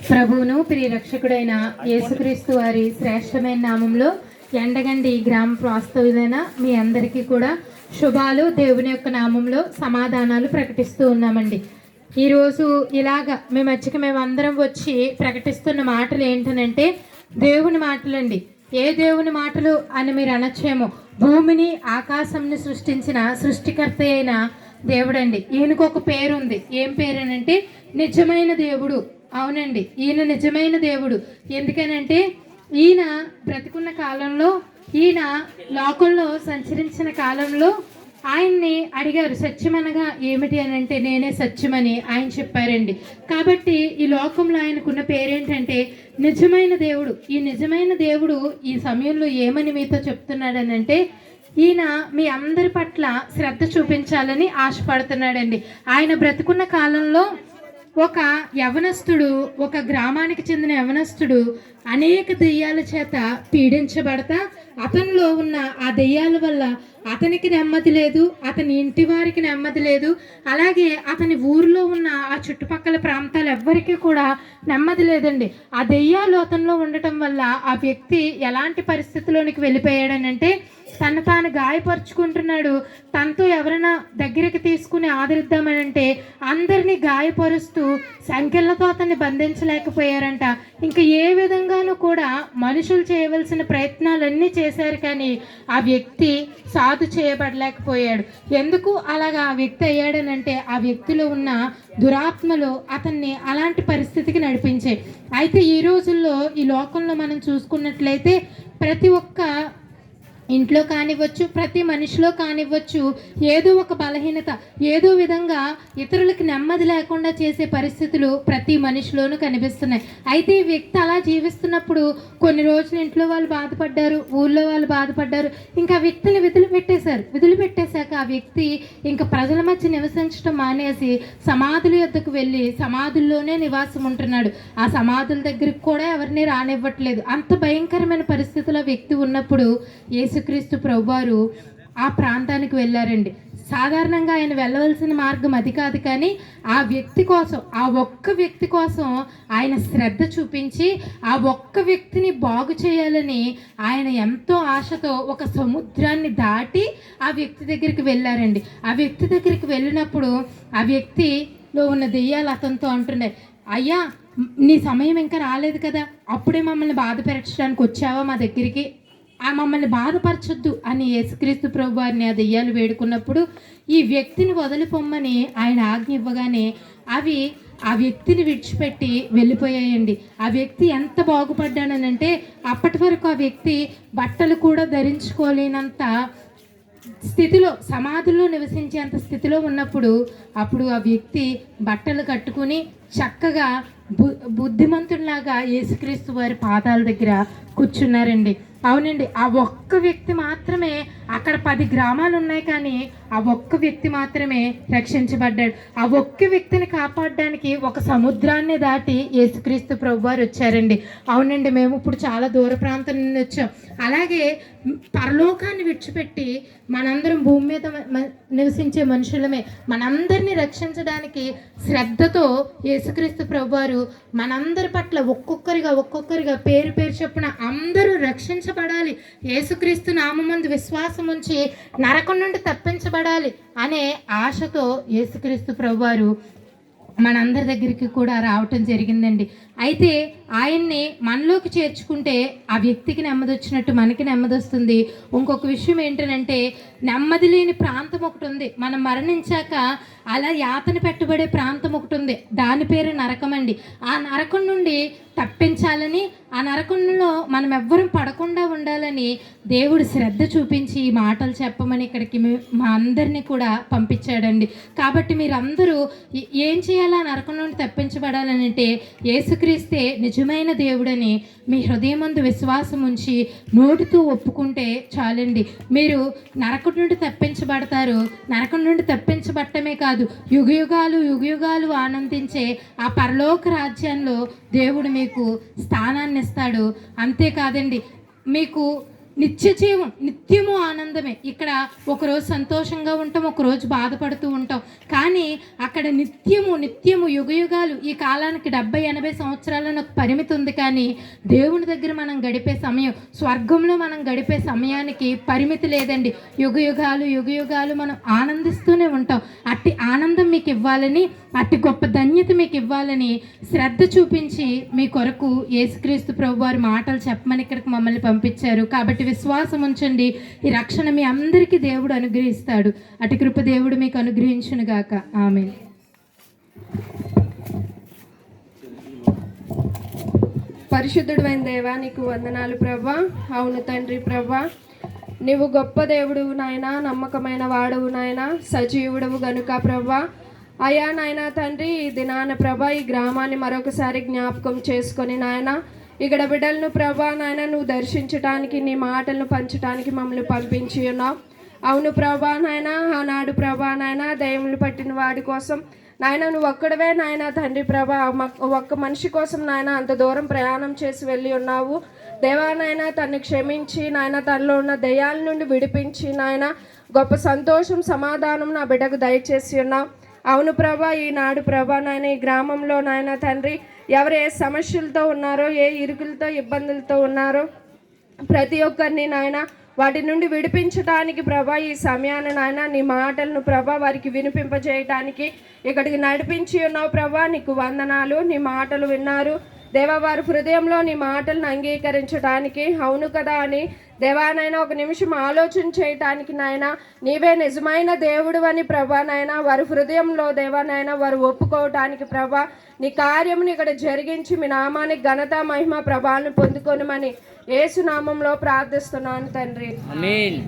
ప్రభువును ప్రియరక్షకుడైన యేసుక్రీస్తు వారి శ్రేష్టమైన నామంలో ఎండగండి గ్రామ వాస్తవులైన మీ అందరికీ కూడా శుభాలు, దేవుని యొక్క నామంలో సమాధానాలు ప్రకటిస్తూ ఉన్నామండి. ఈరోజు ఇలాగ మీ మధ్యకి మేమందరం వచ్చి ప్రకటిస్తున్న మాటలు ఏంటనంటే దేవుని మాటలండి. ఏ దేవుని మాటలు అని మీరు అనొచ్చేమో, భూమిని ఆకాశంని సృష్టించిన సృష్టికర్త అయిన దేవుడండి. ఈయనకు ఒక పేరు ఉంది. ఏం పేరేనంటే నిజమైన దేవుడు. అవునండి, ఈయన నిజమైన దేవుడు. ఎందుకనంటే ఈయన బ్రతికున్న కాలంలో, ఈయన లోకంలో సంచరించిన కాలంలో ఆయన్ని అడిగారు, సత్యమనగా ఏమిటి అని అంటే నేనే సత్యమని ఆయన చెప్పారండి. కాబట్టి ఈ లోకంలో ఆయనకున్న పేరేంటంటే నిజమైన దేవుడు. ఈ నిజమైన దేవుడు ఈ సమయంలో ఏమని మీతో చెప్తున్నాడనంటే ఈయన మీ అందరి పట్ల శ్రద్ధ చూపించాలని ఆశపడుతున్నాడండి. ఆయన బ్రతుకున్న కాలంలో ఒక యవనస్తుడు, ఒక గ్రామానికి చెందిన యవనస్తుడు అనేక దెయ్యాల చేత పీడించబడతా అతనిలో ఉన్న ఆ దెయ్యాల వల్ల అతనికి నెమ్మది లేదు, అతని ఇంటి వారికి నెమ్మది లేదు, అలాగే అతని ఊరిలో ఉన్న ఆ చుట్టుపక్కల ప్రాంతాలు ఎవ్వరికీ కూడా నెమ్మది లేదండి. ఆ దెయ్యాలు అతనిలో ఉండటం వల్ల ఆ వ్యక్తి ఎలాంటి పరిస్థితిలోనికి వెళ్ళిపోయాడనంటే తను తాను గాయపరుచుకుంటున్నాడు. తనతో ఎవరైనా దగ్గరికి తీసుకుని ఆదరిద్దామనంటే అందరినీ గాయపరుస్తూ సంఖ్యలతో అతన్ని బంధించలేకపోయారంట. ఇంకా ఏ విధంగానూ కూడా మనుషులు చేయవలసిన ప్రయత్నాలన్నీ చేశారు, కానీ ఆ వ్యక్తి సాధు చేయబడలేకపోయాడు. ఎందుకు అలాగా ఆ వ్యక్తి అయ్యాడనంటే ఆ వ్యక్తిలో ఉన్న దురాత్మలు అతన్ని అలాంటి పరిస్థితికి నడిపించాయి. అయితే ఈ రోజుల్లో ఈ లోకంలో మనం చూసుకున్నట్లయితే ప్రతి ఒక్క ఇంట్లో కానివ్వచ్చు, ప్రతి మనిషిలో కానివ్వచ్చు, ఏదో ఒక బలహీనత, ఏదో విధంగా ఇతరులకు నెమ్మది లేకుండా చేసే పరిస్థితులు ప్రతి మనిషిలోనూ కనిపిస్తున్నాయి. అయితే ఈ వ్యక్తి అలా జీవిస్తున్నప్పుడు కొన్ని రోజులు ఇంట్లో వాళ్ళు బాధపడ్డారు, ఊళ్ళో వాళ్ళు బాధపడ్డారు. ఇంకా వ్యక్తిని వదిలిపెట్టేశాక ఆ వ్యక్తి ఇంకా ప్రజల మధ్య నివసించడం మానేసి సమాధుల యొద్దకు వెళ్ళి సమాధుల్లోనే నివాసం ఉంటున్నాడు. ఆ సమాధుల దగ్గరికి కూడా ఎవరిని రానివ్వట్లేదు. అంత భయంకరమైన పరిస్థితుల్లో వ్యక్తి ఉన్నప్పుడు యేసుక్రీస్తు ప్రభువారు ఆ ప్రాంతానికి వెళ్ళారండి. సాధారణంగా ఆయన వెళ్ళవలసిన మార్గం అది కాదు, కానీ ఆ వ్యక్తి కోసం, ఆ ఒక్క వ్యక్తి కోసం ఆయన శ్రద్ధ చూపించి ఆ ఒక్క వ్యక్తిని బాగు చేయాలని ఆయన ఎంతో ఆశతో ఒక సముద్రాన్ని దాటి ఆ వ్యక్తి దగ్గరికి వెళ్ళారండి. ఆ వ్యక్తి దగ్గరికి వెళ్ళినప్పుడు ఆ వ్యక్తిలో ఉన్న దెయ్యాలు అతనితో అంటున్నాయి, అయ్యా నీ సమయం ఇంకా రాలేదు కదా, అప్పుడే మమ్మల్ని బాధపరచడానికి వచ్చావా మా దగ్గరికి, ఆ మమ్మల్ని బాధపరచొద్దు అని యేసుక్రీస్తు ప్రభు వారిని ఆ దెయ్యాలు వేడుకున్నప్పుడు ఈ వ్యక్తిని వదిలిపోమ్మని ఆయన ఆజ్ఞ ఇవ్వగానే అవి ఆ వ్యక్తిని విడిచిపెట్టి వెళ్ళిపోయాయండి. ఆ వ్యక్తి ఎంత బాగుపడ్డాడనంటే అప్పటి వరకు ఆ వ్యక్తి బట్టలు కూడా ధరించుకోలేనంత స్థితిలో, సమాధుల్లో నివసించేంత స్థితిలో ఉన్నప్పుడు అప్పుడు ఆ వ్యక్తి బట్టలు కట్టుకుని చక్కగా బుద్ధిమంతుడిలాగా యేసుక్రీస్తు వారి పాదాల దగ్గర కూర్చున్నారండి. అవునండి, ఆ ఒక్క వ్యక్తి మాత్రమే, అక్కడ 10 గ్రామాలు ఉన్నాయి కానీ ఆ ఒక్క వ్యక్తి మాత్రమే రక్షించబడ్డాడు. ఆ ఒక్క వ్యక్తిని కాపాడడానికి ఒక సముద్రాన్ని దాటి యేసుక్రీస్తు ప్రభువారు వచ్చారండి. అవునండి, మేము ఇప్పుడు చాలా దూర ప్రాంతం నుండి వచ్చాం. అలాగే పరలోకాన్ని విడిచిపెట్టి మనందరం భూమి మీద నివసించే మనుషులమే, మనందరినీ రక్షించడానికి శ్రద్ధతో యేసుక్రీస్తు ప్రభువారు మనందరి పట్ల ఒక్కొక్కరిగా పేరు చొప్పున అందరూ రక్షించబడాలి, యేసుక్రీస్తు నామమందు విశ్వాసం ఉంచి నరకం నుండి తప్పించబడాలి అనే ఆశతో యేసుక్రీస్తు ప్రభువారు మనందరి దగ్గరికి కూడా రావటం జరిగిందండి. అయితే ఆయన్ని మనలోకి చేర్చుకుంటే ఆ వ్యక్తికి నెమ్మది వచ్చినట్టు మనకి నెమ్మది వస్తుంది. ఇంకొక విషయం ఏంటంటే నెమ్మది లేని ప్రాంతం ఒకటి ఉంది. మనం మరణించాక అలా యాతన పెట్టబడే ప్రాంతం ఒకటి ఉంది, దాని పేరు నరకం అండి. ఆ నరకం నుండి తప్పించాలని, ఆ నరకంలో మనం ఎవ్వరం పడకుండా ఉండాలని దేవుడు శ్రద్ధ చూపించి ఈ మాటలు చెప్పమని ఇక్కడికి మా అందరినీ కూడా పంపించాడండి. కాబట్టి మీరందరూ ఏం చేయాలా నరకం నుండి తప్పించబడాలని అంటే యేసుక్రీస్తే నిజమైన దేవుడని మీ హృదయమందు విశ్వాసం ఉంచి నోటితో ఒప్పుకుంటే చాలండి. మీరు నరకం నుండి తప్పించబడతారు. నరకం నుండి తప్పించబడటమే కాదు, యుగయుగాలు ఆనందించే ఆ పరలోక రాజ్యంలో దేవుడు మీకు స్థానాన్ని ఇస్తాడు. అంతేకాదండి, మీకు నిత్య జీవం, నిత్యము ఆనందమే. ఇక్కడ ఒకరోజు సంతోషంగా ఉంటాం, ఒకరోజు బాధపడుతూ ఉంటాం, కానీ అక్కడ నిత్యము యుగయుగాలు. ఈ కాలానికి 70-80 సంవత్సరాలని ఒక పరిమితి ఉంది, కానీ దేవుని దగ్గర మనం గడిపే సమయం, స్వర్గంలో మనం గడిపే సమయానికి పరిమితి లేదండి. యుగయుగాలు మనం ఆనందిస్తూనే ఉంటాం. అట్టి ఆనందం మీకు ఇవ్వాలని, అట్టి గొప్ప ధన్యత మీకు ఇవ్వాలని శ్రద్ధ చూపించి మీ కొరకు యేసుక్రీస్తు ప్రభు వారి మాటలు చెప్పమని ఇక్కడికి మమ్మల్ని పంపించారు. కాబట్టి విశ్వాసం ఉంచండి, ఈ రక్షణ మీ అందరికీ దేవుడు అనుగ్రహిస్తాడు. అటు కృప దేవుడు మీకు అనుగ్రహించును గాక. ఆమేన్. పరిశుద్ధుడైన దేవా, నీకు వందనాలు ప్రభా. అవును తండ్రి ప్రభా, నీవు గొప్ప దేవుడు నాయన, నమ్మకమైన వాడవు నాయన, సజీవుడవు గనుక ప్రభా. అయ్యా నాయన తండ్రి, ఈ దినాన ప్రభా ఈ గ్రామాన్ని మరొకసారి జ్ఞాపకం చేసుకొని నాయన, ఇక్కడ బిడ్డలను ప్రభా నాయన నువ్వు దర్శించడానికి, నీ మాటలను పంచడానికి మమ్మల్ని పంపించి ఉన్నావు. అవును ప్రభా నాయన, ఆనాడు ప్రభా నాయన దయ్యములు పట్టిన వాడి కోసం నాయన నువ్వు ఒక్కడవే నాయన తండ్రి ప్రభా, ఒక్క మనిషి కోసం నాయన అంత దూరం ప్రయాణం చేసి వెళ్ళి ఉన్నావు దేవా. నాయన తన్ని క్షమించి నాయన, తనలో ఉన్న దయ్యాల నుండి విడిపించి నాయన గొప్ప సంతోషం, సమాధానం నా బిడ్డకు దయచేసి ఉన్నావు. అవును ప్రభా, ఈనాడు ప్రభా నాయన ఈ గ్రామంలో నాయన తండ్రి ఎవరు ఏ సమస్యలతో ఉన్నారో, ఏ ఇరుకులతో ఇబ్బందులతో ఉన్నారో ప్రతి ఒక్కరిని నాయన వాటి నుండి విడిపించడానికి ప్రభా ఈ సమయాన్ని నాయన నీ మాటలను ప్రభా వారికి వినిపింపజేయటానికి ఇక్కడికి నడిపించి ఉన్నావు ప్రభా. నీకు వందనాలు. నీ మాటలు విన్నారు దేవా, వారి హృదయంలో నీ మాటలను అంగీకరించడానికి అవును కదా అని దేవానైనా ఒక నిమిషం ఆలోచన చేయటానికి నాయన నీవే నిజమైన దేవుడు అని ప్రభా నాయన వారి హృదయంలో దేవానైనా వారు ఒప్పుకోవటానికి ప్రభా నీ కార్యముని ఇక్కడ జరిగించి మీ నామానికి ఘనత, మహిమ, ప్రభావాలను పొందుకొనుమని యేసు నామంలో ప్రార్థిస్తున్నాను తండ్రి. ఆమేన్.